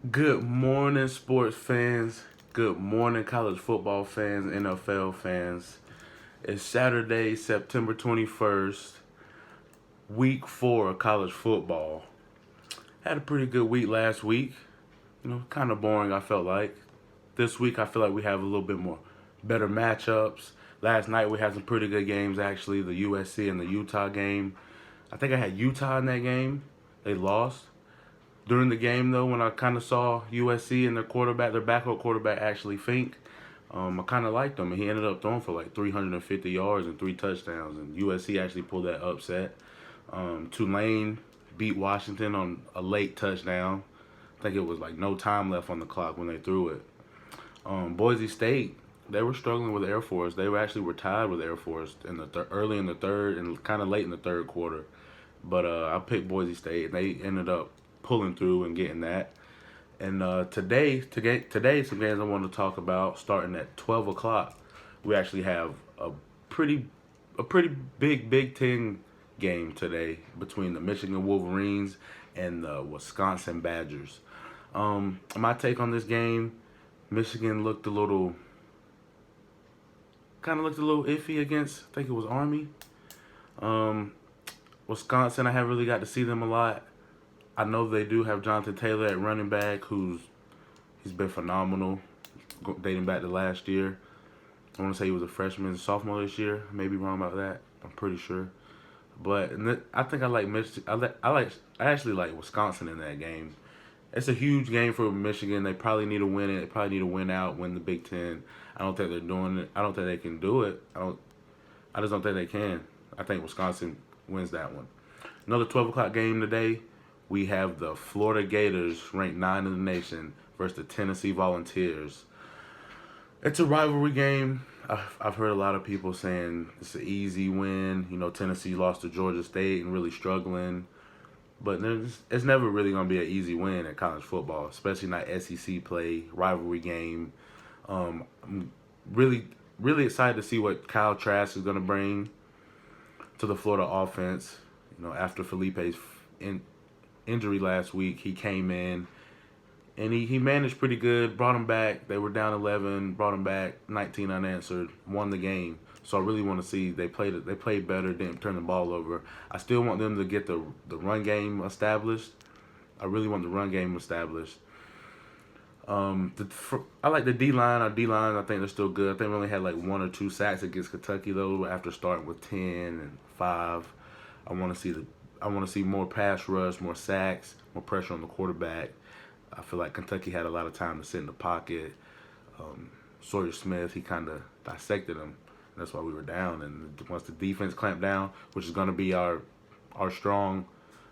Good morning, sports fans. Good morning, college football fans, NFL fans. It's Saturday, September 21st, week four of college football. Had a pretty good week last week. Kind of boring, I felt like. This week, I feel like we have a little bit more better matchups. Last night, we had some pretty good games, actually. The USC and the Utah game. I think I had Utah in that game. They lost. During the game, though, when I kind of saw USC and their backup quarterback, actually Fink, I kind of liked him. And he ended up throwing for like 350 yards and three touchdowns. And USC actually pulled that upset. Tulane beat Washington on a late touchdown. I think it was like no time left on the clock when they threw it. Boise State, they were struggling with Air Force. They were tied with Air Force in the early in the third and kind of late in the third quarter. But I picked Boise State, and they ended up pulling through and getting that. And today, some games I want to talk about starting at 12 o'clock. We actually have pretty, a pretty big Big Ten game today between the Michigan Wolverines and the Wisconsin Badgers. My take on this game, Michigan looked a little iffy against, I think it was Army. Um, Wisconsin, I haven't really got to see them a lot. I know they do have Jonathan Taylor at running back, he's been phenomenal, dating back to last year. I want to say he was a freshman, sophomore this year. I may be wrong about that. I'm pretty sure. But I think I like Michigan. I actually like Wisconsin in that game. It's a huge game for Michigan. They probably need to win it. They probably need to win out, win the Big Ten. I don't think they're doing it. I don't think they can do it. I just don't think they can. I think Wisconsin wins that one. Another 12 o'clock game today. We have the Florida Gators, ranked 9 in the nation, versus the Tennessee Volunteers. It's a rivalry game. I've heard a lot of people saying it's an easy win. Tennessee lost to Georgia State and really struggling. But it's never really going to be an easy win in college football, especially not SEC play, rivalry game. I'm really, really excited to see what Kyle Trask is going to bring to the Florida offense. After Felipe's injury last week, he came in and he managed pretty good. Brought him back. They were down 11. Brought him back 19 unanswered. Won the game. So I really want to see they played it. They played better. Didn't turn the ball over. I still want them to get the run game established. I really want the run game established. I like the D line. Our D line, I think they're still good. I think we only had like one or two sacks against Kentucky though. After starting with 10 and 5, I want to see more pass rush, more sacks, more pressure on the quarterback. I feel like Kentucky had a lot of time to sit in the pocket. Sawyer Smith, he kind of dissected them. That's why we were down. And once the defense clamped down, which is going to be our strong,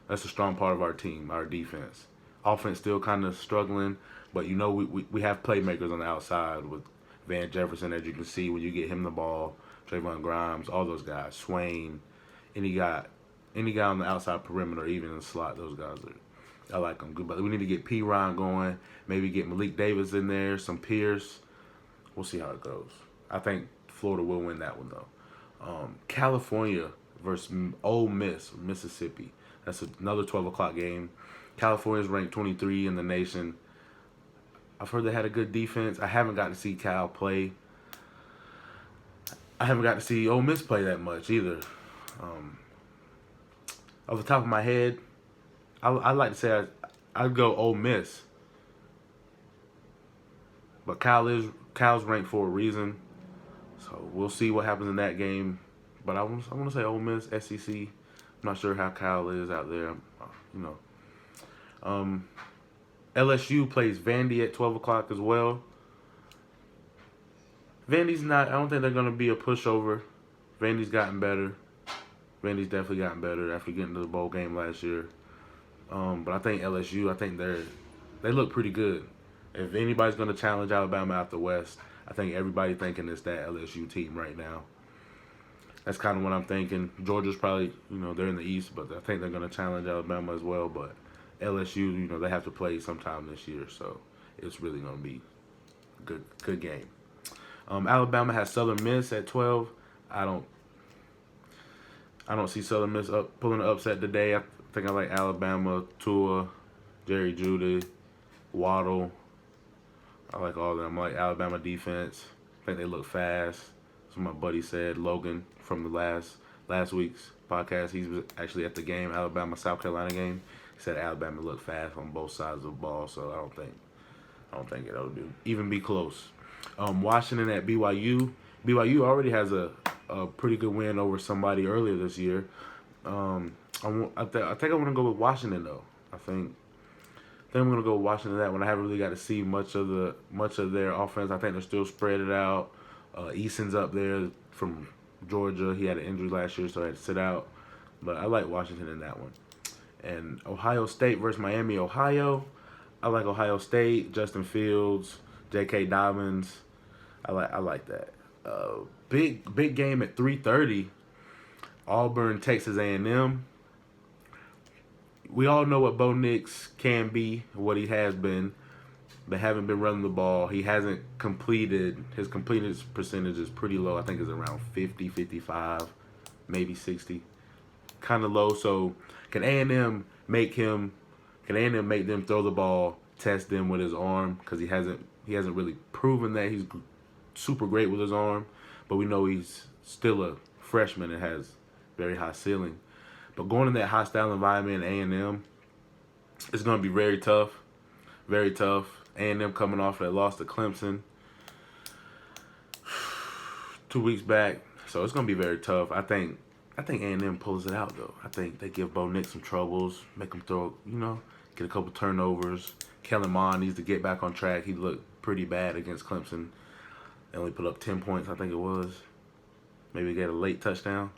that's a strong part of our team, our defense. Offense still kind of struggling, but we have playmakers on the outside with Van Jefferson, as you can see when you get him the ball, Trayvon Grimes, all those guys, Swain, any guy on the outside perimeter, even in the slot, those guys I like them good. But we need to get P. Ryan going, maybe get Malik Davis in there, some Pierce. We'll see how it goes. I think Florida will win that one though. California versus Ole Miss, Mississippi. That's another 12 o'clock game. California's ranked 23 in the nation. I've heard they had a good defense. I haven't got to see Cal play. I haven't got to see Ole Miss play that much either. Off the top of my head, I like to say I'd go Ole Miss, but Cal's ranked for a reason. So we'll see what happens in that game. But I want to say Ole Miss, SEC. I'm not sure how Cal is out there. You know, LSU plays Vandy at 12 o'clock as well. Vandy's not. I don't think they're going to be a pushover. Vandy's gotten better. Vandy's definitely gotten better after getting to the bowl game last year. But I think LSU. I think they look pretty good. If anybody's going to challenge Alabama out the West, I think everybody thinking it's that LSU team right now. That's kind of what I'm thinking. Georgia's probably, they're in the East, but I think they're going to challenge Alabama as well. But LSU, they have to play sometime this year, so it's really going to be a good game. Alabama has Southern Miss at 12. I don't see Southern Miss pulling an upset today. I think I like Alabama, Tua, Jerry Judy. Waddle. I like all of them. I like Alabama defense. I think they look fast. That's what my buddy said. Logan from the last week's podcast. He was actually at the game, Alabama South Carolina game. He said Alabama looked fast on both sides of the ball. So I don't think it'll do even be close. Washington at BYU. BYU already has a pretty good win over somebody earlier this year. I think I want to go with Washington though. I think I'm gonna go with Washington that one. I haven't really got to see much of their offense. I think they're still spread it out. Eason's up there from Georgia. He had an injury last year, so I had to sit out. But I like Washington in that one. And Ohio State versus Miami, Ohio. I like Ohio State. Justin Fields, J.K. Dobbins. I like that. Big game at 3:30. Auburn, Texas A&M. We all know what Bo Nix can be, what he has been. They haven't been running the ball. He hasn't completed. His completed percentage is pretty low. I think it's around 50, 55, maybe 60. Kind of low. So can A&M make them throw the ball, test them with his arm? Because he hasn't really proven that he's super great with his arm. But we know he's still a freshman and has very high ceiling. But going in that hostile environment in A&M, it's going to be very tough. Very tough. A&M coming off that loss to Clemson 2 weeks back. So it's going to be very tough. I think A&M pulls it out, though. I think they give Bo Nix some troubles, make him throw, get a couple turnovers. Kellen Mond needs to get back on track. He looked pretty bad against Clemson. They only put up 10 points, I think it was. Maybe get a late touchdown.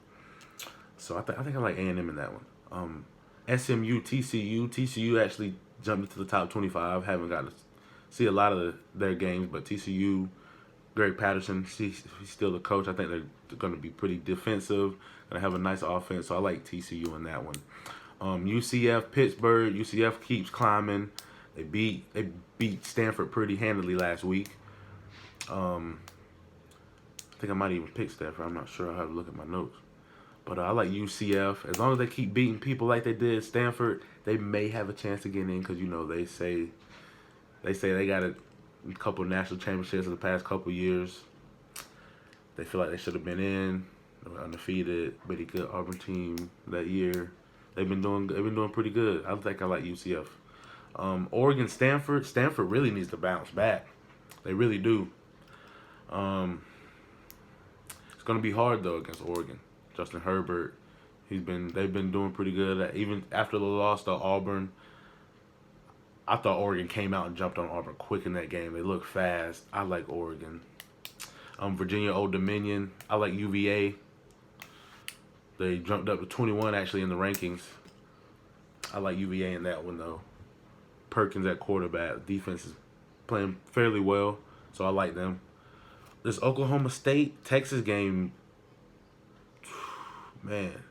So I think I like A&M in that one. SMU, TCU. TCU actually jumped into the top 25. Haven't got to see a lot of their games, but TCU, Greg Patterson, he's still the coach. I think they're going to be pretty defensive. Going to have a nice offense, so I like TCU in that one. UCF, Pittsburgh. UCF keeps climbing. They beat Stanford pretty handily last week. I think I might even pick Stanford. I'm not sure. I have to look at my notes. But I like UCF. As long as they keep beating people like they did Stanford, they may have a chance to get in because, they say they got a couple national championships in the past couple years. They feel like they should have been in. They were undefeated, pretty good Auburn team that year. They've been doing pretty good. I think I like UCF. Oregon, Stanford. Stanford really needs to bounce back. They really do. It's gonna be hard though against Oregon. Justin Herbert, they've been doing pretty good. Even after the loss to Auburn, I thought Oregon came out and jumped on Auburn quick in that game. They look fast. I like Oregon. Virginia, Old Dominion. I like UVA. They jumped up to 21 actually in the rankings. I like UVA in that one though. Perkins at quarterback. Defense is playing fairly well, so I like them. This Oklahoma State Texas game, man.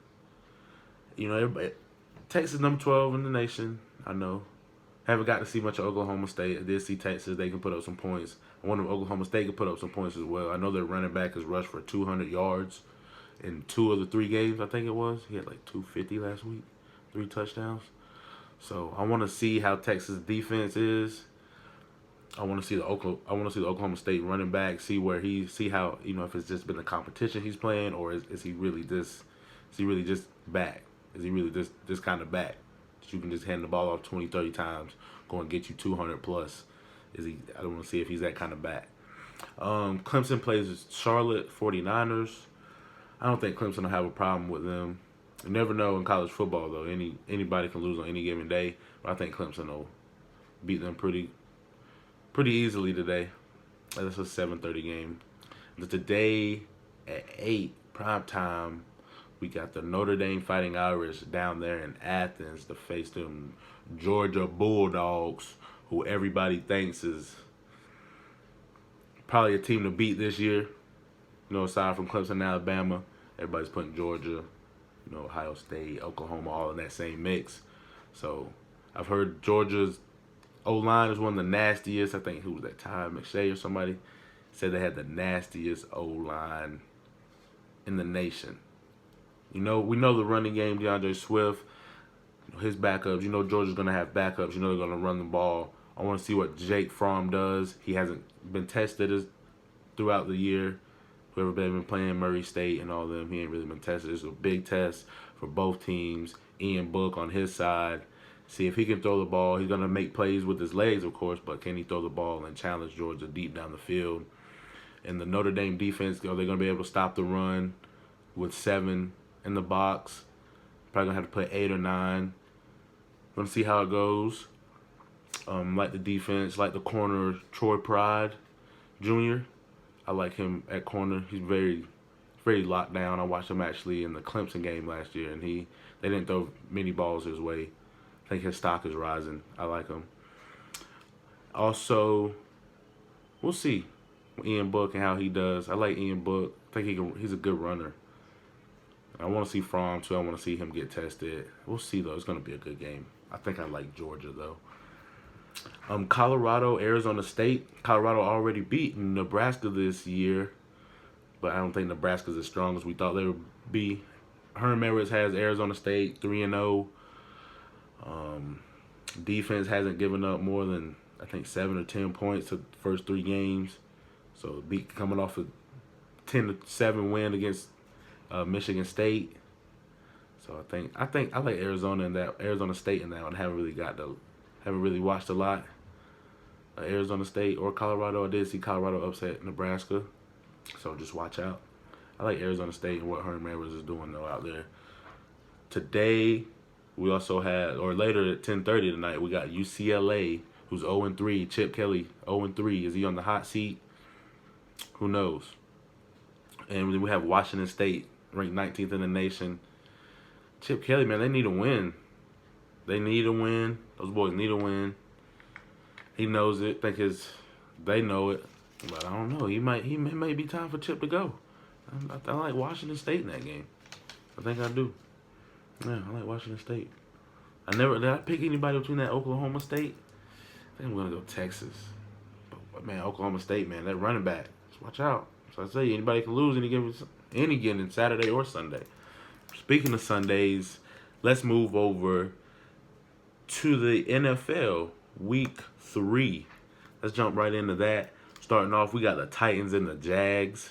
Everybody, Texas number 12 in the nation. I know. Haven't got to see much of Oklahoma State. I did see Texas. They can put up some points. I wonder if Oklahoma State can put up some points as well. I know their running back has rushed for 200 yards in 2 of the 3 games, I think it was. He had like 250 last week, 3 touchdowns. So I want to see how Texas defense is. I want to see the Oklahoma State running back, see how if it's just been a competition he's playing, or is he really just back? Is he really this kind of back that you can just hand the ball off 20, 30 times, go and get you 200 plus? Is he? I don't want to see if he's that kind of back. Clemson plays with Charlotte 49ers. I don't think Clemson will have a problem with them. You never know in college football though. Anybody can lose on any given day, but I think Clemson will beat them pretty easily today. That's a 7:30 game. But today at 8 prime time, we got the Notre Dame Fighting Irish down there in Athens to face them Georgia Bulldogs, who everybody thinks is probably a team to beat this year. Aside from Clemson and Alabama, everybody's putting Georgia, Ohio State, Oklahoma, all in that same mix. So I've heard Georgia's O-line is one of the nastiest. I think who was that, Ty McShay or somebody said they had the nastiest O-line in the nation. We know the running game, DeAndre Swift, his backups. Georgia's going to have backups. They're going to run the ball I want to see what Jake Fromm does. He hasn't been tested throughout the year. Whoever been playing Murray State and all them, he ain't really been tested. It's a big test for both teams. Ian Book on his side. See if he can throw the ball. He's going to make plays with his legs, of course, but can he throw the ball and challenge Georgia deep down the field? And the Notre Dame defense, are they going to be able to stop the run with 7 in the box? Probably going to have to put 8 or 9. Going to see how it goes. Like the defense, like the corner, Troy Pride Jr. I like him at corner. He's very, very locked down. I watched him actually in the Clemson game last year, and they didn't throw many balls his way. I think his stock is rising. I like him. Also, we'll see Ian Book and how he does. I like Ian Book. I think he's a good runner. I want to see Fromm too. I want to see him get tested. We'll see though. It's going to be a good game. I think I like Georgia though. Colorado, Arizona State. Colorado already beaten Nebraska this year, but I don't think Nebraska's as strong as we thought they would be. Herm Edwards has Arizona State 3-0. Defense hasn't given up more than I think 7 or 10 points to the first 3 games. So coming off a 10-7 win against Michigan State. So I think I like Arizona State in that one. Haven't really watched a lot. Arizona State or Colorado. I did see Colorado upset Nebraska, so just watch out. I like Arizona State and what Herm Edwards is doing though out there. Today, we also had, or later at 10:30 tonight, we got UCLA, who's 0-3. Chip Kelly 0-3. Is he on the hot seat? Who knows? And then we have Washington State, ranked 19th in the nation. Chip Kelly, man, they need a win. They need a win. Those boys need a win. He knows it. They know it. But I don't know. It may be time for Chip to go. I like Washington State in that game. I think I do. Yeah, I like Washington State. Did I pick anybody between that Oklahoma State? I think I'm gonna go Texas. But man, Oklahoma State, man, that running back. Just watch out. So I tell you, anybody can lose any given Saturday or Sunday. Speaking of Sundays, let's move over to the NFL Week 3. Let's jump right into that. Starting off, we got the Titans and the Jags.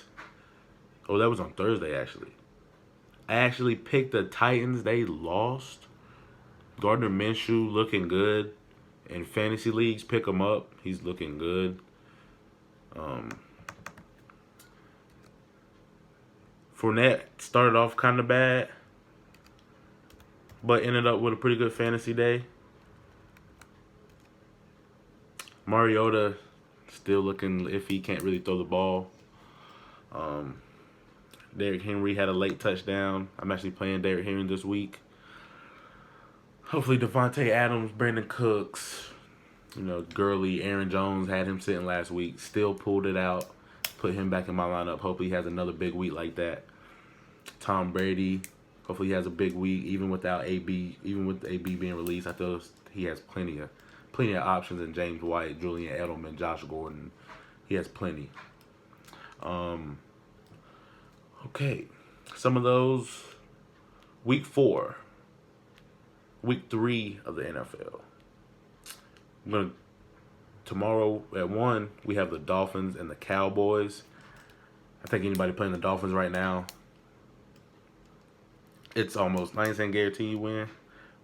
Oh, that was on Thursday, actually. I actually picked the Titans. They lost. Gardner Minshew looking good. In fantasy leagues, pick him up. He's looking good. Fournette started off kind of bad, but ended up with a pretty good fantasy day. Mariota still looking iffy. Can't really throw the ball. Derrick Henry had a late touchdown. I'm actually playing Derrick Henry this week. Hopefully Devontae Adams, Brandon Cooks, Gurley, Aaron Jones had him sitting last week. Still pulled it out. Put him back in my lineup. Hopefully he has another big week like that. Tom Brady, hopefully he has a big week, even without AB. Even with AB being released, I feel he has plenty of options in James White, Julian Edelman, Josh Gordon. He has plenty. Okay, some of those. Week 4, Week 3 of the NFL. Tomorrow at 1, we have the Dolphins and the Cowboys. I think anybody playing the Dolphins right now, it's almost, I ain't saying guaranteed win,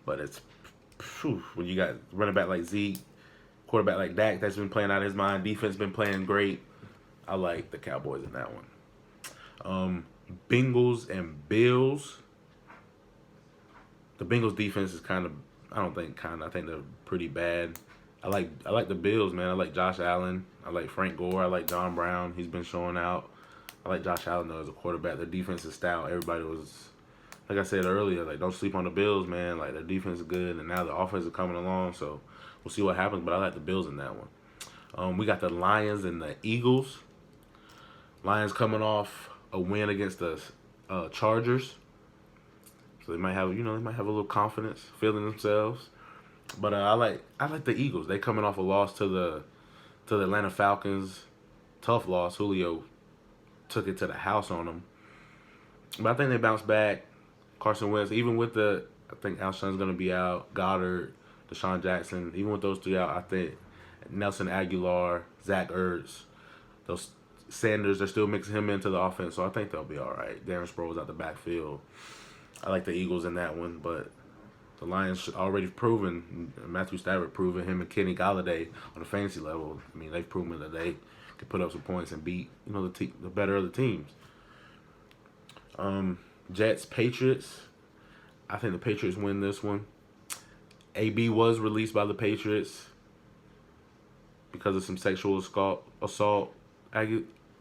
but it's when you got running back like Zeke, quarterback like Dak that's been playing out of his mind, defense been playing great. I like the Cowboys in that one. Bengals and Bills. The Bengals defense is I think they're pretty bad. I like the Bills, man. I like Josh Allen. I like Frank Gore. I like John Brown. He's been showing out. I like Josh Allen though as a quarterback. Their defense is stout. Everybody was, like I said earlier, like don't sleep on the Bills, man. Like their defense is good, and now the offense is coming along. So we'll see what happens. But I like the Bills in that one. We got the Lions and the Eagles. Lions coming off a win against the Chargers, so they might have a little confidence, feeling themselves. But I like the Eagles. They coming off a loss to the Atlanta Falcons, tough loss. Julio took it to the house on them, but I think they bounced back. Carson Wentz, even with I think Alshon's gonna be out. Goddard, Deshaun Jackson, even with those 3 out, I think Nelson Aguilar, Zach Ertz, those Sanders, they're still mixing him into the offense, so I think they'll be all right. Darren Sproles out the backfield. I like the Eagles in that one, but the Lions already proven, Matthew Stafford proven, him and Kenny Galladay on the fantasy level. I mean, they've proven that they can put up some points and beat, the better of the teams. Jets, Patriots. I think the Patriots win this one. AB was released by the Patriots because of some sexual assault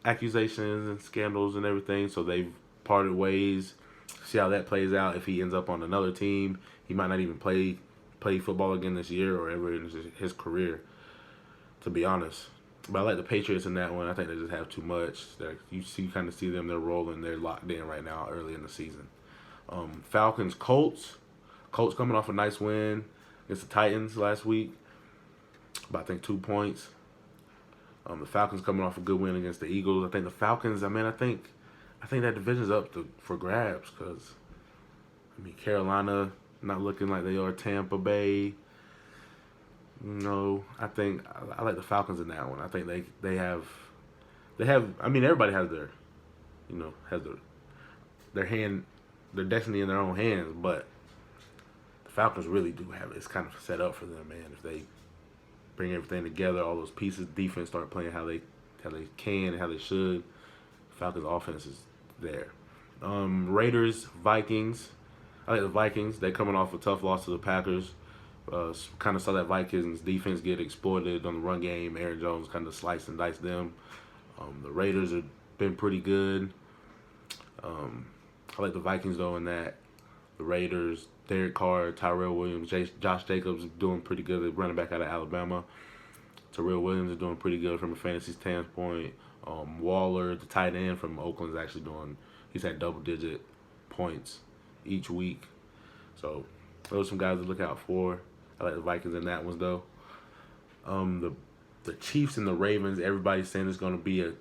accusations and scandals and everything. So they've parted ways. See how that plays out. If he ends up on another team, he might not even play football again this year or ever in his career, to be honest. But I like the Patriots in that one. I think they just have too much. You kind of see them. They're rolling. They're locked in right now early in the season. Falcons, Colts. Colts coming off a nice win against the Titans last week. By, I think, 2 points. The Falcons coming off a good win against the Eagles. I think the Falcons, I think that division's up for grabs because, Carolina not looking like they are. Tampa Bay. No, I think I like the Falcons in that one. I think they have. Everybody has their destiny in their own hands, but the Falcons really do have it. It's kind of set up for them, man. If they bring everything together, all those pieces, defense start playing how they can and how they should, Falcons offense is there. Raiders, Vikings. I like the Vikings. They're coming off a tough loss to the Packers. Kind of saw that Vikings defense get exploited on the run game. Aaron Jones kind of sliced and diced them. The Raiders have been pretty good. I like the Vikings though in that. The Raiders, Derek Carr, Tyrell Williams, Josh Jacobs doing pretty good at running back out of Alabama. Tyrell Williams is doing pretty good from a fantasy standpoint. Waller, the tight end from Oakland, is actually he's had double-digit points each week. So those are some guys to look out for. I like the Vikings in that one, though. The Chiefs and the Ravens, everybody's saying it's going to be a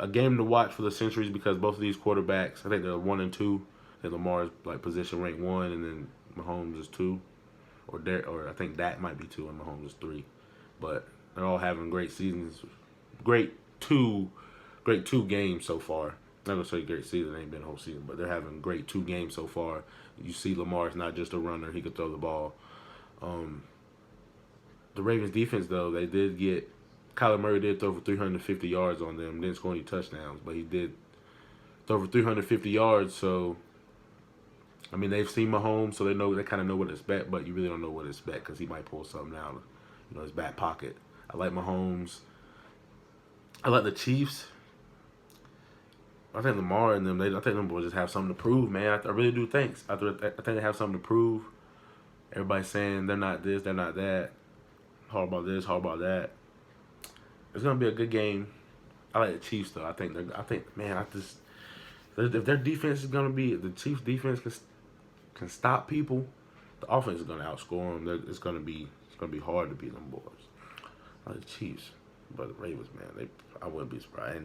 game to watch for the centuries because both of these quarterbacks, I think they're 1 and 2. And Lamar's position ranked 1, and then Mahomes is 2, or I think that might be 2, and Mahomes is 3. But they're all having great seasons, great two games so far. I'm not gonna say great season, it ain't been a whole season, but they're having great 2 games so far. You see Lamar's not just a runner; he could throw the ball. The Ravens defense, though, Kyler Murray did throw for 350 yards on them. Didn't score any touchdowns, but he did throw for 350 yards. So, they've seen Mahomes, so they kind of know what to expect. But you really don't know what to expect because he might pull something out of his back pocket. I like Mahomes. I like the Chiefs. I think Lamar and them. I think them boys just have something to prove, man. I really do think. I think they have something to prove. Everybody's saying they're not this, they're not that. Hard about this, hard about that. It's gonna be a good game. I like the Chiefs though. If their defense is gonna be, the Chiefs defense can stop people, the offense is gonna outscore them. It's gonna be hard to beat them boys. I like the Chiefs, but the Ravens, man, I wouldn't be surprised.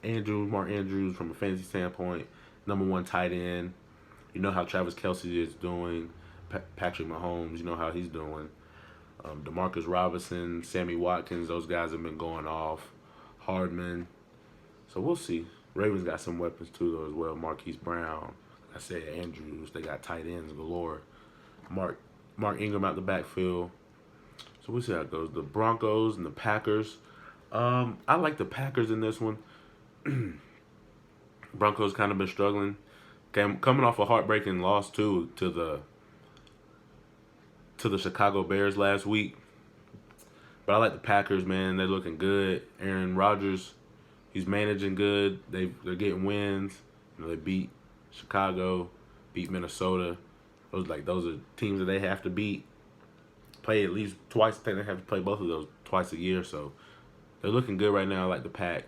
And Mark Andrews, from a fantasy standpoint, #1 tight end. You know how Travis Kelce is doing. Patrick Mahomes, you know how he's doing. Demarcus Robinson, Sammy Watkins, those guys have been going off. Hardman. So we'll see. Ravens got some weapons too, though, as well. Marquise Brown. Like I said, Andrews. They got tight ends galore. Mark Ingram out the backfield. So we'll see how it goes. The Broncos and the Packers. I like the Packers in this one. Broncos kind of been struggling. Coming off a heartbreaking loss, too, to the Chicago Bears last week. But I like the Packers, man. They're looking good. Aaron Rodgers, he's managing good. They're getting wins. They beat Chicago, beat Minnesota. Those are teams that they have to beat. Play at least twice. I think they have to play both of those twice a year. So they're looking good right now. I like the Pack.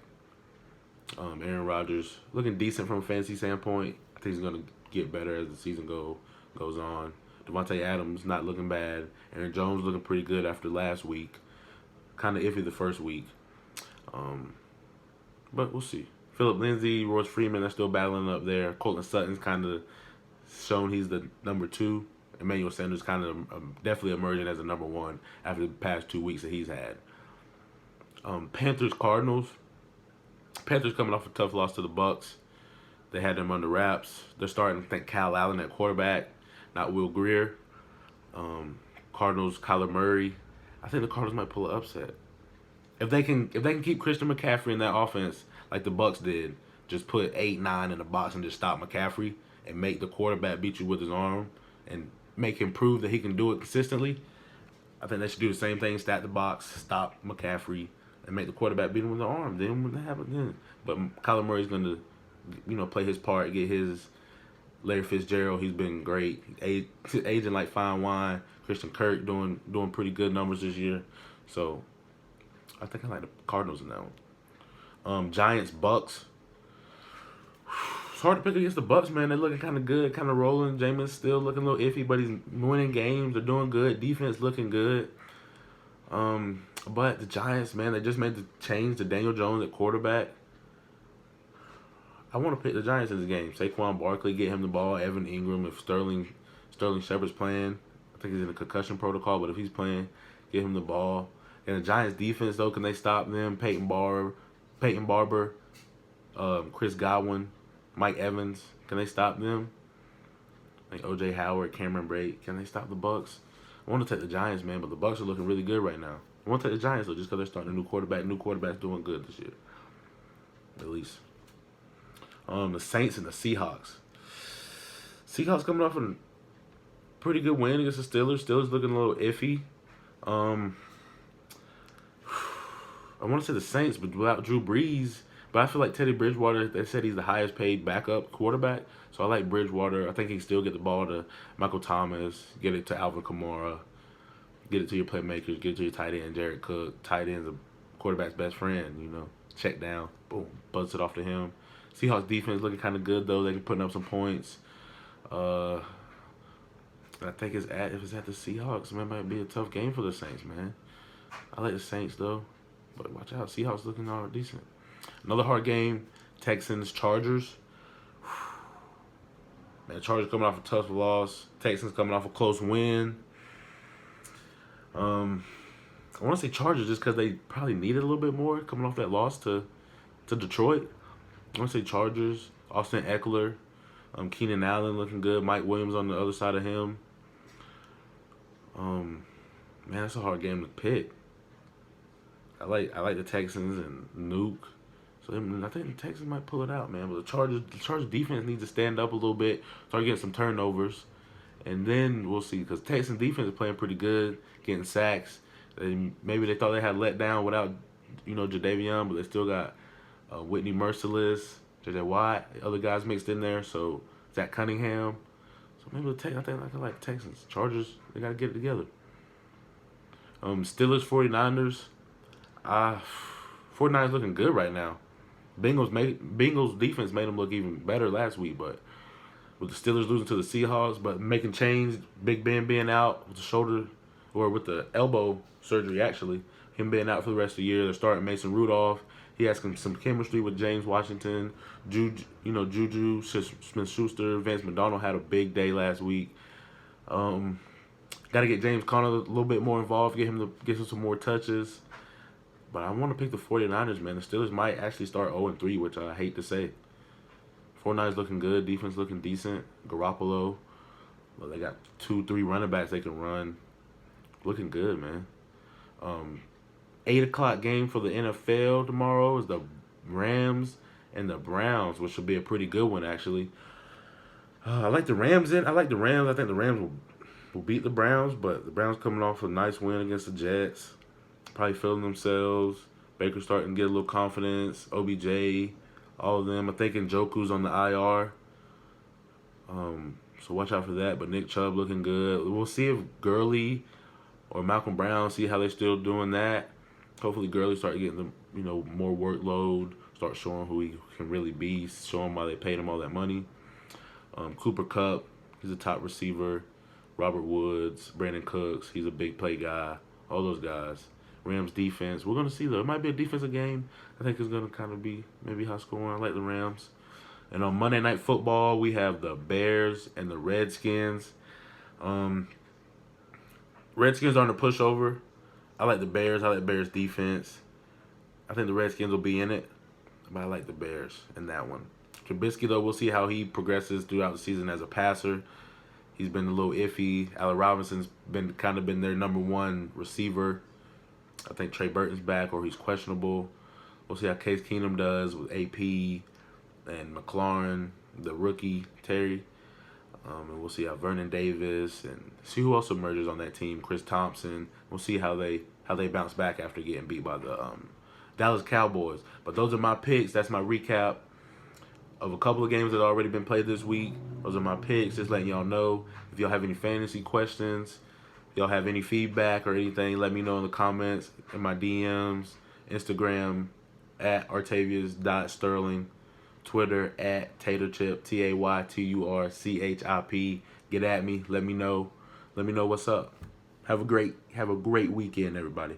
Aaron Rodgers looking decent from a fantasy standpoint. I think he's gonna get better as the season goes on. Devontae Adams not looking bad. Aaron Jones looking pretty good after last week. Kind of iffy the first week. But we'll see. Phillip Lindsay, Royce Freeman, they're still battling up there. Cortland Sutton's kind of shown he's the #2 Emmanuel Sanders kind of definitely emerging as a number one after the past 2 weeks that he's had. Panthers Cardinals. Panthers coming off a tough loss to the Bucks. They had them under wraps. They're starting to think Kyle Allen at quarterback, not Will Greer. Cardinals Kyler Murray. I think the Cardinals might pull an upset. If they can keep Christian McCaffrey in that offense like the Bucks did, just put 8-9 in the box and just stop McCaffrey and make the quarterback beat you with his arm and make him prove that he can do it consistently. I think they should do the same thing, stack the box, stop McCaffrey, and make the quarterback beat him with the arm. Then what happens then? But Kyler Murray's going to, play his part, get his Larry Fitzgerald. He's been great. Aging like fine wine. Christian Kirk doing pretty good numbers this year. So I think I like the Cardinals in that one. Giants Bucks. It's hard to pick against the Bucks, man. They're looking kind of good, kind of rolling. Jameis still looking a little iffy, but he's winning games. They're doing good. Defense looking good. But the Giants, man, they just made the change to Daniel Jones at quarterback. I want to pick the Giants in this game. Saquon Barkley, get him the ball. Evan Ingram, if Sterling Shepard's playing. I think he's in a concussion protocol, but if he's playing, get him the ball. And the Giants defense, though, can they stop them? Peyton Barber, Chris Godwin, Mike Evans, can they stop them? Like O.J. Howard, Cameron Brate, can they stop the Bucks? I want to take the Giants, man, but the Bucks are looking really good right now. I want to take the Giants, though, just because they're starting a new quarterback. New quarterback's doing good this year, at least. The Saints and the Seahawks. Seahawks coming off a pretty good win against the Steelers. Steelers looking a little iffy. I want to say the Saints, but without Drew Brees. But I feel like Teddy Bridgewater, they said he's the highest paid backup quarterback. So I like Bridgewater. I think he can still get the ball to Michael Thomas, get it to Alvin Kamara, get it to your playmakers, get it to your tight end, Jared Cook. Tight end's a quarterback's best friend, Check down, boom, buzz it off to him. Seahawks defense looking kind of good, though. They can put up some points. I think if it's at the Seahawks, man, it might be a tough game for the Saints, man. I like the Saints, though. But watch out, Seahawks looking all decent. Another hard game, Texans-Chargers. Man, Chargers coming off a tough loss. Texans coming off a close win. I want to say Chargers just because they probably needed a little bit more coming off that loss to Detroit. I want to say Chargers, Austin Eckler, Keenan Allen looking good. Mike Williams on the other side of him. Man, that's a hard game to pick. I like the Texans and Nuke. So I think the Texans might pull it out, man. But the Chargers defense needs to stand up a little bit, start getting some turnovers, and then we'll see. Because Texans defense is playing pretty good, getting sacks. Maybe they thought they had let down without, Jadeveon, but they still got Whitney Merciless, J.J. Watt, other guys mixed in there. So Zach Cunningham. So maybe I think I like the Texans. Chargers, they got to get it together. Steelers 49ers. 49ers looking good right now. Bengals defense made them look even better last week, but with the Steelers losing to the Seahawks, but making change, Big Ben being out with the shoulder or with the elbow surgery, actually, him being out for the rest of the year. They're starting Mason Rudolph. He has some chemistry with James Washington, Juju Smith-Schuster, Vince McDonald had a big day last week. Got to get James Conner a little bit more involved, get him some more touches. But I want to pick the 49ers, man. The Steelers might actually start 0-3, which I hate to say. 49ers looking good. Defense looking decent. Garoppolo. Well, they got 2-3 running backs they can run. Looking good, man. 8 o'clock game for the NFL tomorrow is the Rams and the Browns, which will be a pretty good one, actually. I like the Rams. I think the Rams will beat the Browns, but the Browns coming off a nice win against the Jets. Probably feeling themselves. Baker starting to get a little confidence. OBJ, all of them. I think Njoku's on the IR. So watch out for that. But Nick Chubb looking good. We'll see if Gurley or Malcolm Brown, see how they're still doing that. Hopefully Gurley start getting them, more workload. Start showing who he can really be. Show him why they paid him all that money. Cooper Kupp, he's a top receiver. Robert Woods, Brandon Cooks, he's a big play guy. All those guys. Rams defense. We're going to see, though. It might be a defensive game. I think it's going to kind of be maybe high scoring. I like the Rams. And on Monday Night Football, we have the Bears and the Redskins. Um, Redskins aren't a pushover. I like the Bears. I like the Bears defense. I think the Redskins will be in it, but I like the Bears in that one. Trubisky, though, we'll see how he progresses throughout the season as a passer. He's been a little iffy. Allen Robinson's been their number one receiver. I think Trey Burton's back or he's questionable. We'll see how Case Keenum does with AP and McLaurin, the rookie Terry. And we'll see how Vernon Davis and see who else emerges on that team. Chris Thompson. We'll see how they bounce back after getting beat by the Dallas Cowboys. But those are my picks. That's my recap of a couple of games that have already been played this week. Those are my picks. Just letting y'all know. If y'all have any fantasy questions, y'all have any feedback or anything, let me know in the comments, in my DMs, Instagram at Artavius.Sterling, Twitter at Taterchip, TAYTURCHIP. Get at me. Let me know. Let me know what's up. Have a great weekend, everybody.